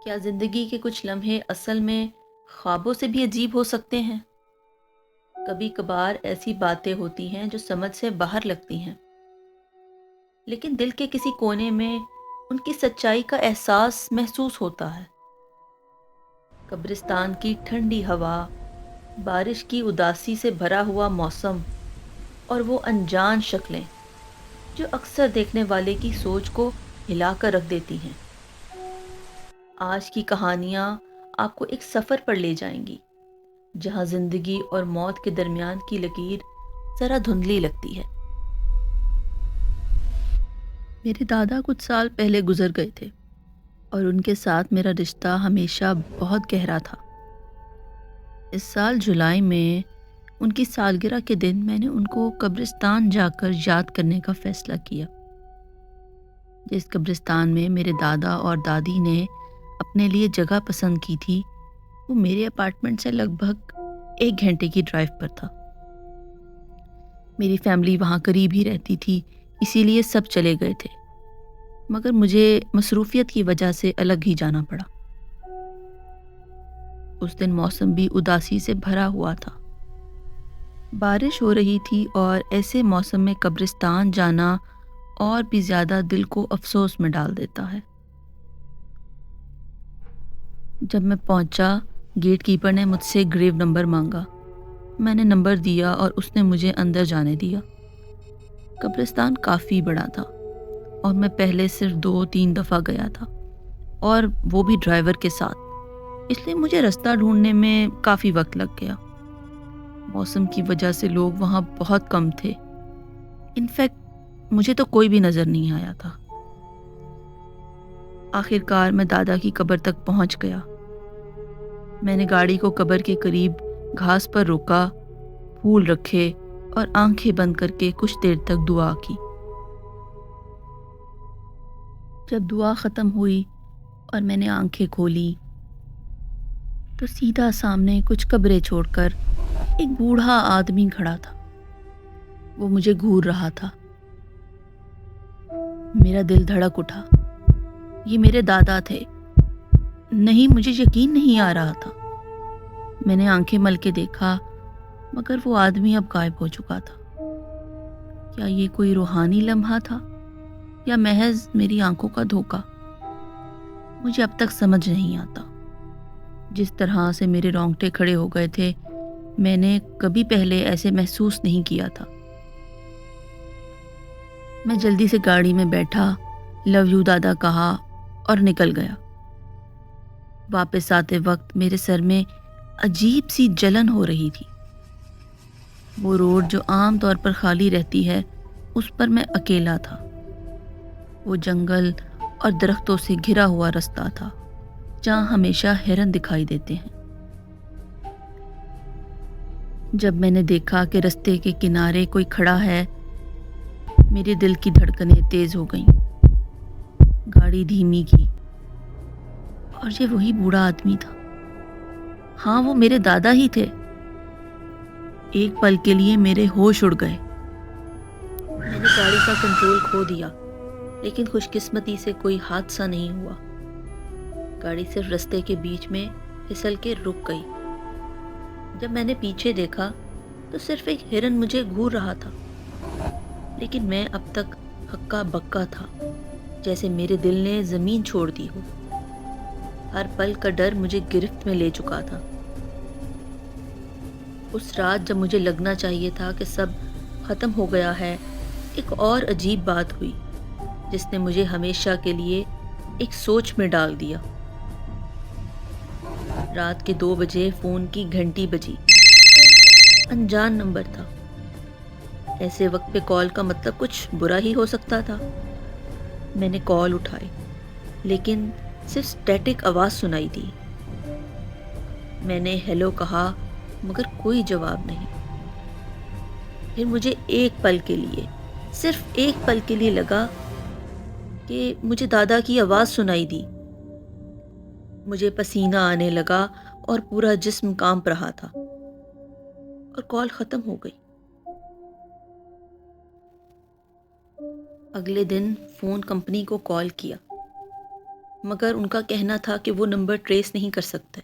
کیا زندگی کے کچھ لمحے اصل میں خوابوں سے بھی عجیب ہو سکتے ہیں؟ کبھی کبھار ایسی باتیں ہوتی ہیں جو سمجھ سے باہر لگتی ہیں، لیکن دل کے کسی کونے میں ان کی سچائی کا احساس محسوس ہوتا ہے۔ قبرستان کی ٹھنڈی ہوا، بارش کی اداسی سے بھرا ہوا موسم اور وہ انجان شکلیں جو اکثر دیکھنے والے کی سوچ کو ہلا کر رکھ دیتی ہیں۔ آج کی کہانیاں آپ کو ایک سفر پر لے جائیں گی جہاں زندگی اور موت کے درمیان کی لکیر ذرا دھندلی لگتی ہے۔ میرے دادا کچھ سال پہلے گزر گئے تھے اور ان کے ساتھ میرا رشتہ ہمیشہ بہت گہرا تھا۔ اس سال جولائی میں ان کی سالگرہ کے دن میں نے ان کو قبرستان جا کر یاد کرنے کا فیصلہ کیا۔ جس قبرستان میں میرے دادا اور دادی نے اپنے لیے جگہ پسند کی تھی، وہ میرے اپارٹمنٹ سے لگ بھگ 1 گھنٹے کی ڈرائیو پر تھا۔ میری فیملی وہاں قریب ہی رہتی تھی، اسی لیے سب چلے گئے تھے، مگر مجھے مصروفیت کی وجہ سے الگ ہی جانا پڑا۔ اس دن موسم بھی اداسی سے بھرا ہوا تھا، بارش ہو رہی تھی اور ایسے موسم میں قبرستان جانا اور بھی زیادہ دل کو افسوس میں ڈال دیتا ہے۔ جب میں پہنچا، گیٹ کیپر نے مجھ سے گریو نمبر مانگا۔ میں نے نمبر دیا اور اس نے مجھے اندر جانے دیا۔ قبرستان کافی بڑا تھا اور میں پہلے صرف 2-3 دفعہ گیا تھا، اور وہ بھی ڈرائیور کے ساتھ، اس لیے مجھے رستہ ڈھونڈنے میں کافی وقت لگ گیا۔ موسم کی وجہ سے لوگ وہاں بہت کم تھے، انفیکٹ مجھے تو کوئی بھی نظر نہیں آیا تھا۔ آخر کار میں دادا کی قبر تک پہنچ گیا۔ میں نے گاڑی کو قبر کے قریب گھاس پر روکا، پھول رکھے اور آنکھیں بند کر کے کچھ دیر تک دعا کی۔ جب دعا ختم ہوئی اور میں نے آنکھیں کھولی تو سیدھا سامنے کچھ قبریں چھوڑ کر ایک بوڑھا آدمی کھڑا تھا۔ وہ مجھے گھور رہا تھا۔ میرا دل دھڑک اٹھا۔ یہ میرے دادا تھے۔ نہیں، مجھے یقین نہیں آ رہا تھا۔ میں نے آنکھیں مل کے دیکھا، مگر وہ آدمی اب غائب ہو چکا تھا۔ کیا یہ کوئی روحانی لمحہ تھا یا محض میری آنکھوں کا دھوکہ؟ مجھے اب تک سمجھ نہیں آتا۔ جس طرح سے میرے رونگٹے کھڑے ہو گئے تھے، میں نے کبھی پہلے ایسے محسوس نہیں کیا تھا۔ میں جلدی سے گاڑی میں بیٹھا، لو یو دادا کہا اور نکل گیا۔ واپس آتے وقت میرے سر میں عجیب سی جلن ہو رہی تھی۔ وہ روڈ جو عام طور پر خالی رہتی ہے، اس پر میں اکیلا تھا۔ وہ جنگل اور درختوں سے گھرا ہوا رستہ تھا جہاں ہمیشہ ہرن دکھائی دیتے ہیں۔ جب میں نے دیکھا کہ رستے کے کنارے کوئی کھڑا ہے، میرے دل کی دھڑکنیں تیز ہو گئیں۔ گاڑی دھیمی کی اور یہ وہی بوڑھا آدمی تھا۔ ہاں، وہ میرے دادا ہی تھے۔ ایک پل کے لیے میرے ہوش اڑ گئے۔ میں نے گاڑی کا کنٹرول کھو دیا، لیکن خوش قسمتی سے کوئی حادثہ نہیں ہوا۔ گاڑی صرف رستے کے بیچ میں پھسل کے رک گئی۔ جب میں نے پیچھے دیکھا تو صرف ایک ہرن مجھے گھور رہا تھا، لیکن میں اب تک ہکا بکا تھا، جیسے میرے دل نے زمین چھوڑ دی ہو۔ ہر پل کا ڈر مجھے گرفت میں لے چکا تھا۔ اس رات جب مجھے لگنا چاہیے تھا کہ سب ختم ہو گیا ہے، ایک اور عجیب بات ہوئی جس نے مجھے ہمیشہ کے لیے ایک سوچ میں ڈال دیا۔ رات کے 2 بجے فون کی گھنٹی بجی۔ انجان نمبر تھا۔ ایسے وقت پہ کال کا مطلب کچھ برا ہی ہو سکتا تھا۔ میں نے کال اٹھائی، لیکن صرف سٹیٹک آواز سنائی دی۔ میں نے ہیلو کہا، مگر کوئی جواب نہیں۔ پھر مجھے ایک پل کے لیے، صرف ایک پل کے لیے لگا کہ مجھے دادا کی آواز سنائی دی۔ مجھے پسینہ آنے لگا اور پورا جسم کانپ رہا تھا، اور کال ختم ہو گئی۔ اگلے دن فون کمپنی کو کال کیا، مگر ان کا کہنا تھا کہ وہ نمبر ٹریس نہیں کر سکتے۔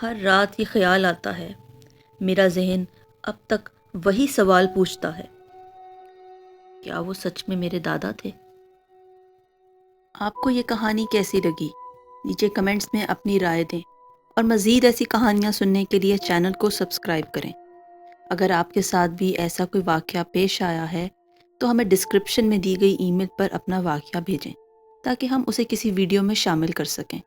ہر رات یہ خیال آتا ہے، میرا ذہن اب تک وہی سوال پوچھتا ہے، کیا وہ سچ میں میرے دادا تھے؟ آپ کو یہ کہانی کیسی لگی؟ نیچے کمنٹس میں اپنی رائے دیں، اور مزید ایسی کہانیاں سننے کے لیے چینل کو سبسکرائب کریں۔ اگر آپ کے ساتھ بھی ایسا کوئی واقعہ پیش آیا ہے تو ہمیں ڈسکرپشن میں دی گئی ای میل پر اپنا واقعہ بھیجیں تاکہ ہم اسے کسی ویڈیو میں شامل کر سکیں۔